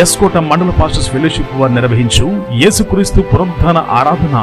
ఎస్కోట మండల pastors fellowship వారు నిర్వహించు యేసుక్రీస్తు పునరుద్ధాన ఆరాధన.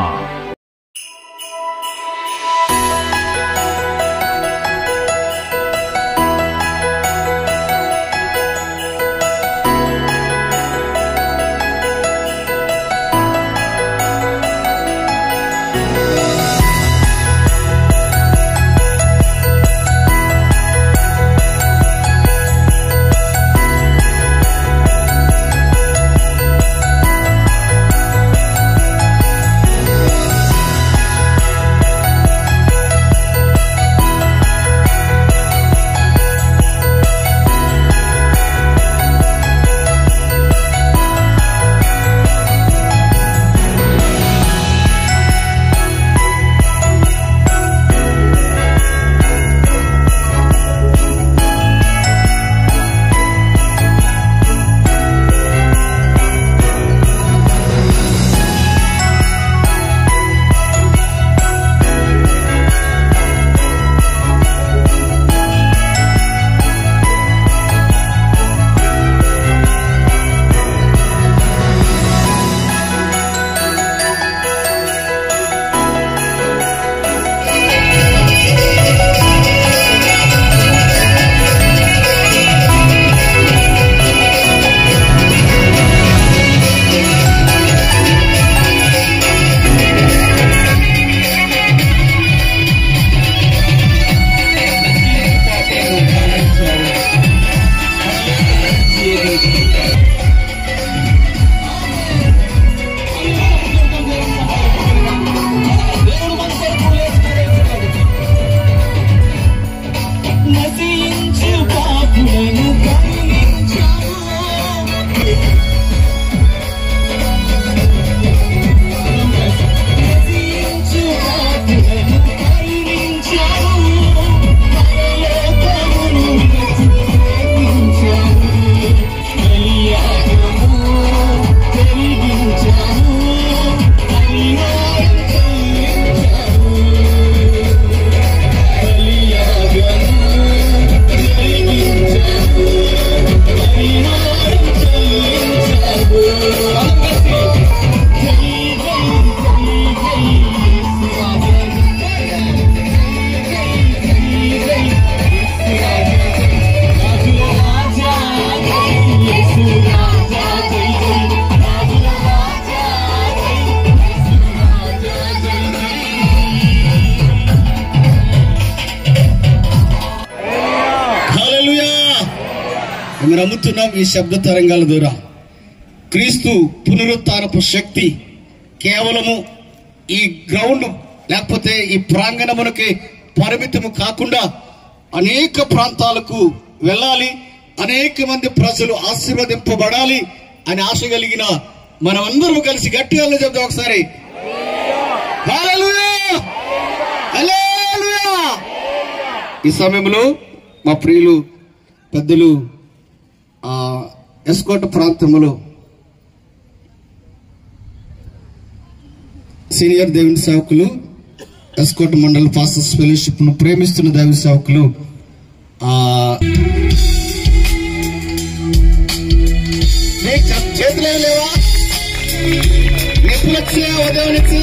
నమ్ముతున్నాం ఈ శబ్ద తరంగాల ద్వారా క్రీస్తు పునరుత్థానపు శక్తి కేవలము ఈ గ్రౌండ్ లేకపోతే ఈ ప్రాంగణమునకి పరిమితము కాకుండా అనేక ప్రాంతాలకు వెళ్ళాలి, అనేక మంది ప్రజలు ఆశీర్వదింపబడాలి అని ఆశ కలిగిన మనమందరం కలిసి గట్టిగా చెప్తాం ఒకసారి హల్లెలూయా హల్లెలూయా. ఈ సమయంలో మా ప్రియులు పెద్దలు ఎస్కోట ప్రాంతంలో సీనియర్ దేవుని సేవకులు, ఎస్కోట మండల పాస్టర్స్ ఫెలోషిప్ ను ప్రేమిస్తున్న దైవ సేవకులు చేతులే లేవా నెప్పులొచ్చి ఉదయనిచ్చి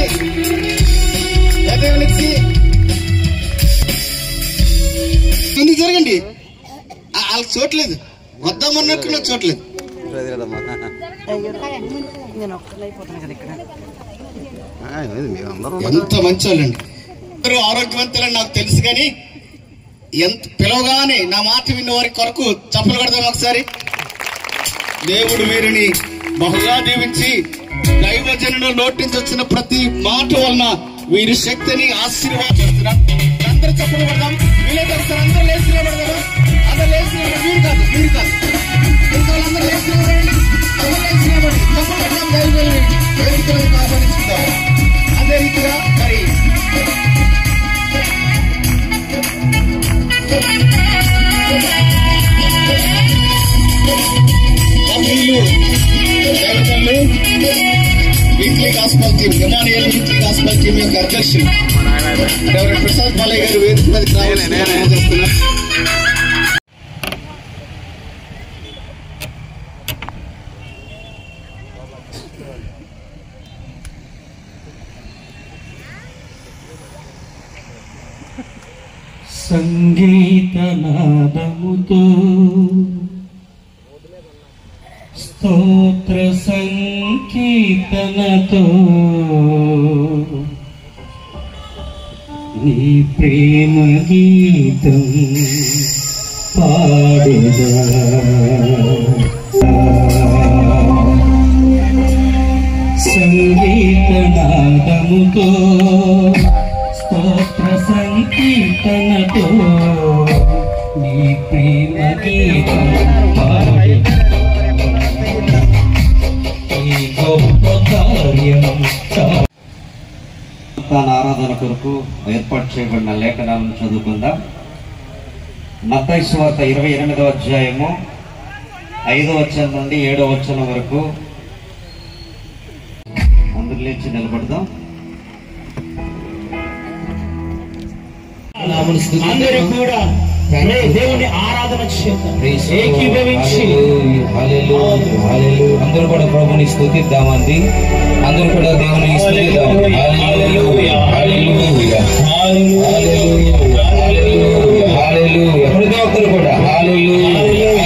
ఎందుకు జరగండి వాళ్ళకి చూడలేదు వద్దామన్నట్టు చూడలేదు. ఎంత మంచి వాళ్ళండి, అందరూ ఆరోగ్యవంతులని నాకు తెలుసు, కానీ ఎంత పిలవగానే నా మాట విన్న వారి కొరకు చప్పలు కొడదాం ఒకసారి. దేవుడు వీరిని బహుగా దీవించి దైవజనుడు నోటి నుంచి వచ్చిన ప్రతి మాట వలన వీరి శక్తిని ఆశీర్వాదిస్తున్నారు. అందరూ చప్పలు కొడదాం. వీలైతే ఒకసారి అందరూ లేచి నిలబడదాం. అందరూ లేచి నిలబడి మీరు కాదు అందరూ లేచి నిలబడండి. అందరూ లేచి నిలబడి చప్పలు కొడదాం. దైవజనుడిని ఆహ్వానించుకుందాం. అదే రీతిగా మరి weekly gospel team, Emmanuel weekly gospel team యొక్క అధ్యక్షులు డాక్టర్ ప్రసాద్ బాలయ్య గారు వేదిక మీదకి రావాల్సిందిగా సంగీతనాదముతో స్తోత్ర సంకీర్తనతో నీ ప్రేమ గీతం పాడేదా సంగీతనాదముతో స్తోత్ర సంకీర్తనతో నీ ప్రేమ గీతం పాడేదా ఈ గొప్ప కార్యం ఆరాధన కొరకు ఏర్పాటు చేయబడిన లేఖనాలను చదువుకుందాం. మత్తయి సువార్త 28వ అధ్యాయము 5వ వచనం నుండి 7వ వచనం వరకు అందరూ లేచి నిలబడదాం. అందరూ కూడా దేవుని ఆరాధన చేద్దాం. ఏకీభవించి అందరూ కూడా ప్రభుని స్తుతిద్దామండి. అందరూ కూడా దేవుని స్తుతిద్దాం. హల్లెలూయా హల్లెలూయా హల్లెలూయా హల్లెలూయా. ప్రతి ఒక్కరు కూడా హల్లెలూయా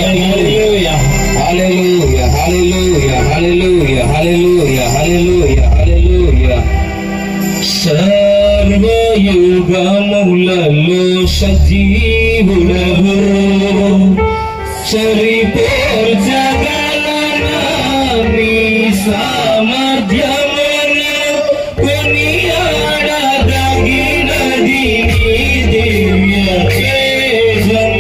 హల్లెలూయా హల్లెలూయా హల్లెలూయా హల్లెలూయా హల్లెలూయా హల్లెలూయా హల్లెలూయా. సర్వయుగములలో సజీవులవు సరిపోర్చగలనా నీ సామర్థ్యమును కొనియాడదగినది నీ దివ్య తేజం.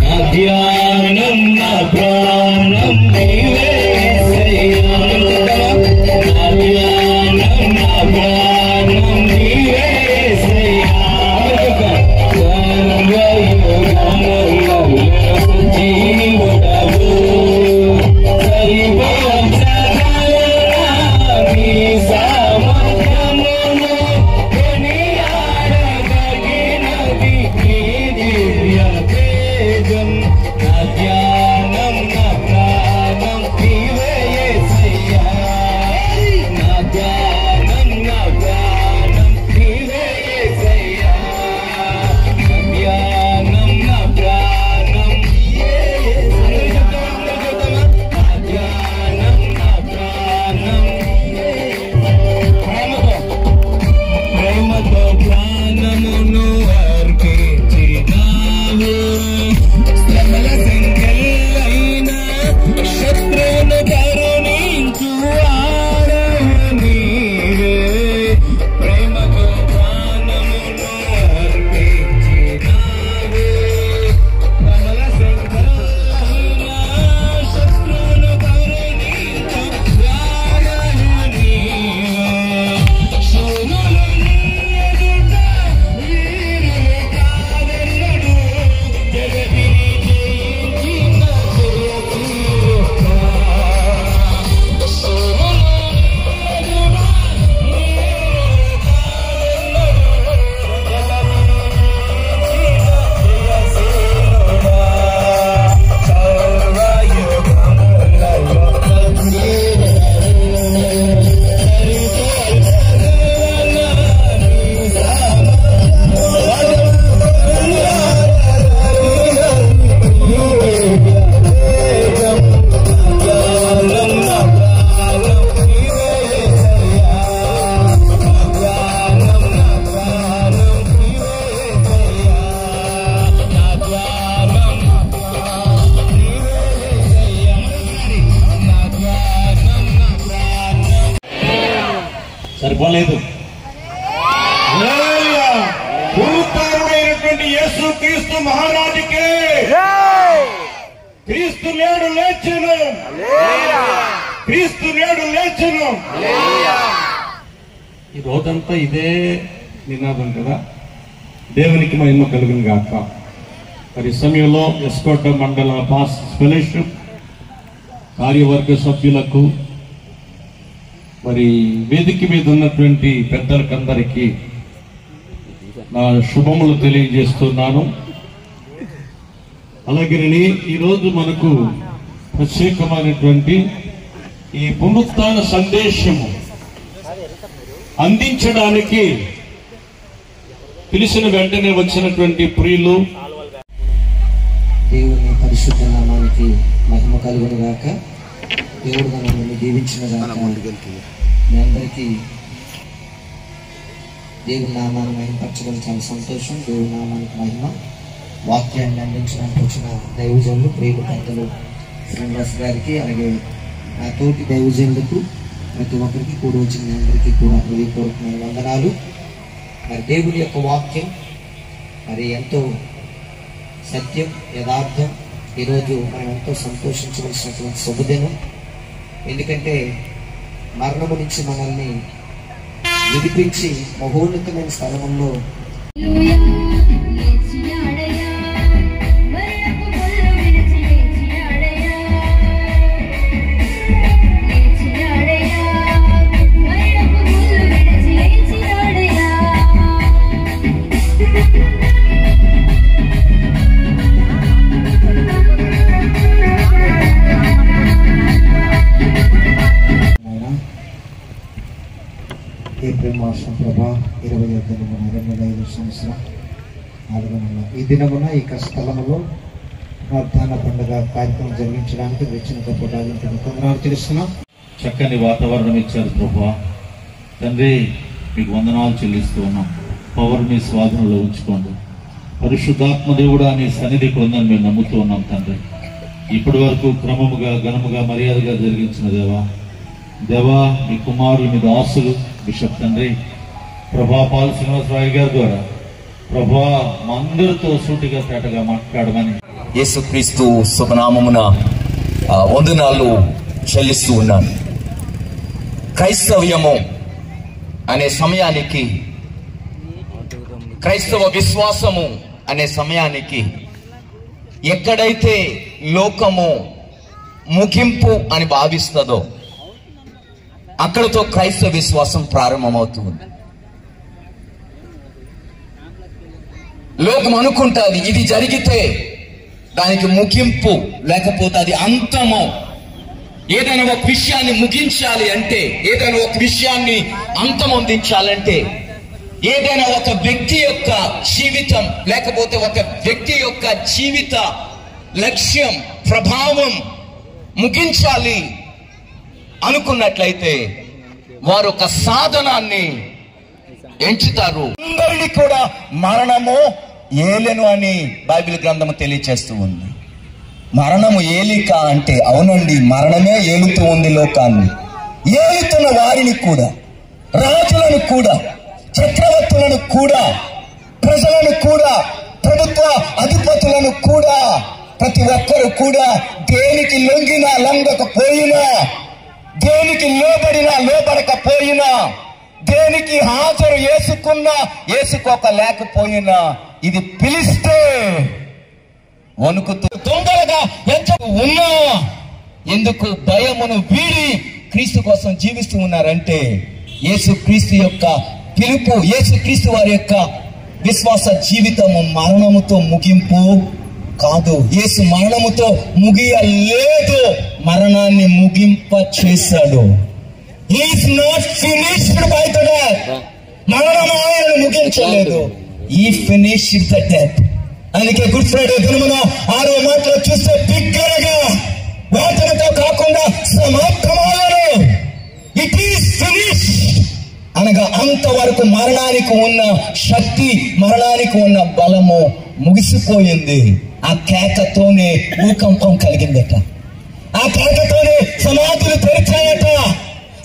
నా ధ్యానం నా ప్రాణం నీవేసయ్యా. నా ధ్యానం నా ప్రాణం నీవేసయ్యా. సర్వయుగములలో జీవుడవు సరిపోర్చగలనా నీ సామర్థ్యమును కొనియాడదగినది నీ దివ్య తేజం. నా ధ్యానం నా ప్రాణం నీవేసయ్యా. నా ధ్యానం నా ప్రాణం నీవేసయ్యా. నా ధ్యానం నా ప్రాణం నీవేసయ్యా. నా ధ్యానం నా ప్రాణం ప్రేమతో ప్రాణమును అర్పించినావు. శ్రమల సంఖ్యలైన శత్రువును కరుణించువాడవు నీవే. ప్రేమతో ప్రాణమును అర్పించినావు. శ్రమల సంఖ్యలైన శత్రువును కరుణించువాడవు నీవే. శూరులను ఎదుట వీరులు కాదెన్నడు జగతిని జయించిన జయశీలుడా. శూరులను ఎదుట వీరులు కాదెన్నడు సరిపోలేదు. పునరుద్ధరణమైనటువంటి యేసు క్రీస్తు మహారాజుకే క్రీస్తు నేడు లేచెను. క్రీస్తు నేడు లేచెను. ఈ రోజంతా ఇదే నినాదం కదా. దేవునికి మహిమ కలుగును గాక. మరి సమయంలో ఎస్కోట మండల పాస్ ఫెలోషిప్ కార్యవర్గ సభ్యులకు మరి వేదిక మీద ఉన్నటువంటి పెద్దలకందరికీ నా శుభములు తెలియజేస్తున్నాను. అలాగే ఈరోజు మనకు ప్రత్యేకమైనటువంటి ఈ పునరుత్థాన సందేశము అందించడానికి పిలిచిన వెంటనే వచ్చినటువంటి ప్రియులు, దేవుని పరిశుద్ధ నామానికి మహిమ కలుగును గాక. దేవుడు మనల్ని దీవించిన గాక. మీ అందరికీ దేవుని నామాన్ని మహిమపరచడం చాలా సంతోషం. దేవుని నామానికి మహిమ. వాక్యాన్ని అందించడానికి వచ్చిన దైవజనులు, ప్రియులు పెద్దలు శ్రీనివాస్ గారికి, అలాగే నా తోటి దైవజనులకు, ప్రతి ఒక్కరికి కూడా వచ్చిన మీ అందరికీ కూడా హృదయపూర్వకమైన వందనాలు. మరి దేవుని యొక్క వాక్యం మరి ఎంతో సత్యం, యథార్థం. ఈరోజు మనం ఎంతో సంతోషించవలసినటువంటి శుభదినం. ఎందుకంటే మరణము నుంచి మనల్ని విడిపించి మహోన్నతమైన స్థలంలో ఏప్రిల్ మాసం ప్రభా 2025 సంవత్సరం 4వ నెల ఈ దినమున ఈ స్థలములో వాగ్దాన పండుగ కార్యక్రమం జరిగించడానికి వచ్చిన కొందరు తెలుస్తున్నాం. చక్కని వాతావరణం ఇచ్చారు ప్రభా. తండ్రి, మీకు వందనాలు చెల్లిస్తూ ఉన్నాం. పవర్ మీ స్వాధీనంలో ఉంచుకోండి. పరిశుద్ధాత్మ దేవుడా నీ సన్నిధికి ఉందని మేము నమ్ముతూ ఉన్నాం తండ్రి. ఇప్పటి వరకు క్రమముగా, ఘనముగా, మర్యాదగా జరిగించిన దేవా మీ కుమారులు, మీ దాసులు బిషప్ తండ్రి ప్రభా పాల్ శ్రీనివాసరావు గారి ద్వారా ప్రభా మా అందరితో సూటిగా తేటగా మాట్లాడమని యేసుక్రీస్తు శుభనామమున వందనాలు చెల్లిస్తూ ఉన్నాను. క్రైస్తవ్యము అనే సమయానికి, క్రైస్తవ విశ్వాసము అనే సమయానికి ఎక్కడైతే లోకము ముగింపు అని భావిస్తుందో అక్కడతో క్రైస్తవ విశ్వాసం ప్రారంభమవుతుంది. లోకం అనుకుంటుంది ఇది జరిగితే దానికి ముగింపు, లేకపోతే అది అంతము. ఏదైనా ఒక విషయాన్ని ముగించాలి అంటే, ఏదైనా ఒక విషయాన్ని అంతమొందించాలంటే, ఏదైనా ఒక వ్యక్తి యొక్క జీవితం, లేకపోతే ఒక వ్యక్తి యొక్క జీవిత లక్ష్యం, ప్రభావం ముగించాలి అనుకున్నట్లయితే వారు ఒక సాధనాన్ని ఎంచుతారు. అందరినీ కూడా మరణము ఏలెను అని బైబిల్ గ్రంథము తెలియచేస్తూ ఉంది. మరణము ఏలిక అంటే అవునండి, మరణమే ఏలుతూ ఉంది లోకాన్ని. ఏలుతున్న వారిని కూడా, రాజులను కూడా, చక్రవర్తులను కూడా, ప్రజలను కూడా, ప్రభుత్వ అధిపతులను కూడా, ప్రతి ఒక్కరు కూడా దేనికి లొంగినా లొంగకపోయినా, దేనికి లోబడినా లోబడకపోయినా, దేనికి హాజరు వేసుకున్నా వేసుకోక లేకపోయినా, ఇది పిలిస్తే వణుకుతూ తొందరగా ఎంత ఉన్నా ఎందుకు భయమును వీడి క్రీస్తు కోసం జీవిస్తూ ఉన్నారంటే, యేసుక్రీస్తు యొక్క పిలుపు, యేసుక్రీస్తు వారి యొక్క విశ్వాస జీవితము మరణముతో ముగింపు కాదు. యేసు మరణముతో ముగియలేదు, మరణాన్ని ముగింప చేశాడు. He is not finished by the death. మరణం ఆయనను ముగించలేదు. He finished the death. అందుకే గుడ్ ఫ్రైడే దినమున 6వ మాటలో చూస్తే బిగ్గరగా వాదనతో కాకుండా సమాప్తమాయను. ఇట్ ఈస్ ఫినిష్ అనగా అంతవరకు మరణానికి ఉన్న శక్తి, మరణానికి ఉన్న బలము ముగిసిపోయింది. ఆ కేకతోనే భూకంపం కలిగిందట. ఆ కేకతోనే సమాధులు తెరిచాయట.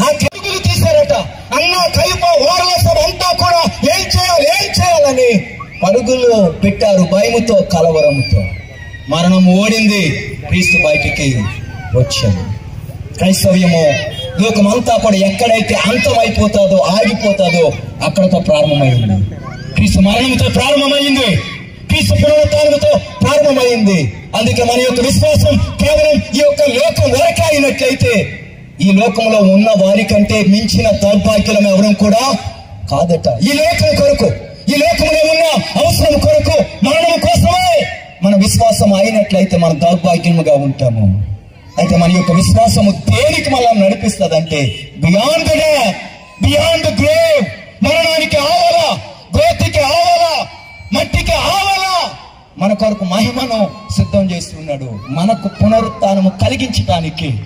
ఆ కలుగులు తీశారట. అన్న కైప ఓరవసం అంతా కూడా ఏం చేయాలని పరుగులు పెట్టారు, భయముతో, కలవరముతో. మరణం ఓడింది, క్రీస్తు బయటికి వచ్చాడు. క్రైస్తవ్యము లోకమంతా కూడా ఎక్కడైతే అంతమైపోతాదో, ఆగిపోతాదో అక్కడతో ప్రారంభమైంది. క్రీస్తు మరణంతో ప్రారంభమైంది, క్రీస్తు పునరుత్థానముతో ప్రారంభమైంది. అందుకే మన యొక్క విశ్వాసం కేవలం ఈ యొక్క లోకం వరకే అయినట్లయితే, ఈ లోకంలో ఉన్న వారికంటే మించిన దౌర్భాగ్యం ఎవరం కూడా కాదట. ఈ లోకం కొరకు, ఈ లోకంలో ఉన్న అవసరం కొరకు, మరణం కోసమే మన విశ్వాసం అయినట్లయితే మనం దౌర్భాగ్యముగా ఉంటాము. అయితే మన యొక్క విశ్వాసము దేనికి మనం నడిపిస్తుందంటే, beyond the death, beyond the grave. మరణానికి ఆవాలా, గోతికి ఆవాలా, మన కొరకు మహిమను సిద్ధం చేస్తున్నాడు. మనకు పునరుత్థానము కలిగించటానికి